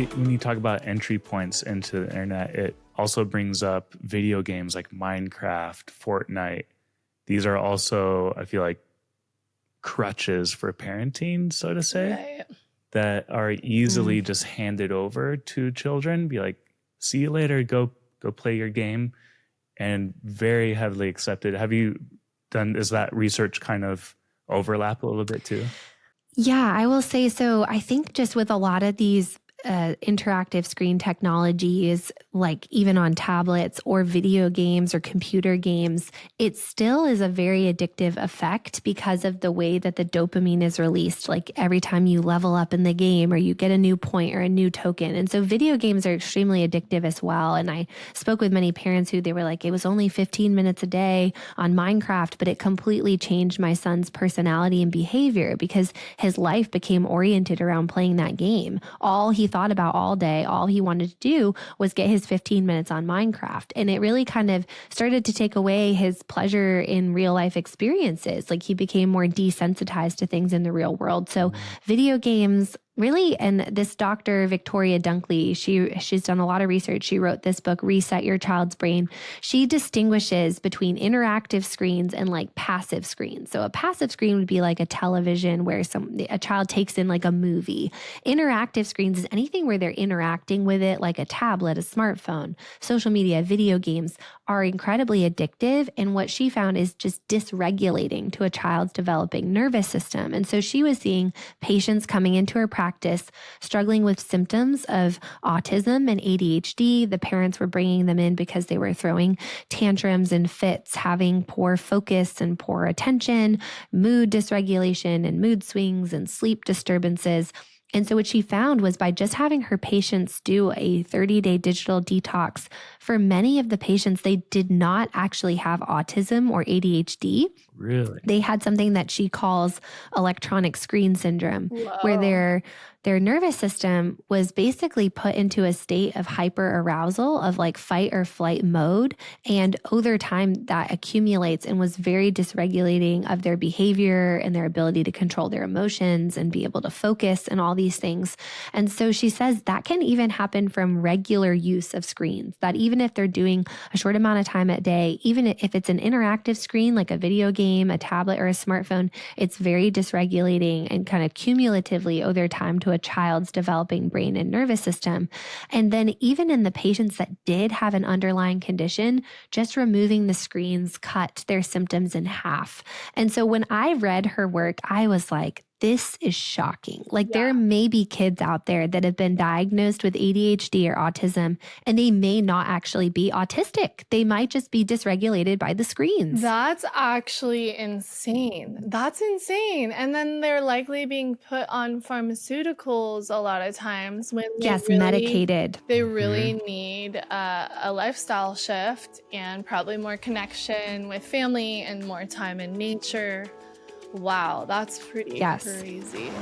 When you talk about entry points into the internet, it also brings up video games like Minecraft, Fortnite. These are also, I feel like, crutches for parenting, so to say, that are easily just handed over to children. Be like, see you later, go play your game, and very heavily accepted. Have you done, is that research kind of overlap a little bit too? Yeah, I will say so. I think just with a lot of these interactive screen technologies, like even on tablets or video games or computer games, it still is a very addictive effect because of the way that the dopamine is released, like every time you level up in the game or you get a new point or a new token. And so video games are extremely addictive as well. And I spoke with many parents who they were like, it was only 15 minutes a day on Minecraft, but it completely changed my son's personality and behavior because his life became oriented around playing that game. All he thought about all day, all he wanted to do was get his 15 minutes on Minecraft. And it really kind of started to take away his pleasure in real life experiences. Like he became more desensitized to things in the real world. So video games really, and this Dr. Victoria Dunkley, she's done a lot of research. She wrote this book, Reset Your Child's Brain. She distinguishes between interactive screens and like passive screens. So a passive screen would be like a television where a child takes in like a movie. Interactive screens is anything where they're interacting with it, like a tablet, a smartphone, social media, video games are incredibly addictive. And what she found is just dysregulating to a child's developing nervous system. And so she was seeing patients coming into her practice struggling with symptoms of autism and ADHD. The parents were bringing them in because they were throwing tantrums and fits, having poor focus and poor attention, mood dysregulation and mood swings and sleep disturbances. And so what she found was by just having her patients do a 30-day digital detox, for many of the patients, they did not actually have autism or ADHD. Really? They had something that she calls electronic screen syndrome, where their nervous system was basically put into a state of hyper arousal of like fight or flight mode. And over time that accumulates and was very dysregulating of their behavior and their ability to control their emotions and be able to focus and all these things. And so she says that can even happen from regular use of screens, that even if they're doing a short amount of time a day, even if it's an interactive screen, like a video game, a tablet, or a smartphone, it's very dysregulating and kind of cumulatively over time to a child's developing brain and nervous system. And then even in the patients that did have an underlying condition, just removing the screens cut their symptoms in half. And so when I read her work, I was like, this is shocking. Like there may be kids out there that have been diagnosed with ADHD or autism, and they may not actually be autistic. They might just be dysregulated by the screens. That's actually insane. That's insane. And then they're likely being put on pharmaceuticals a lot of times when medicated. They really need a lifestyle shift and probably more connection with family and more time in nature. Wow, that's pretty crazy.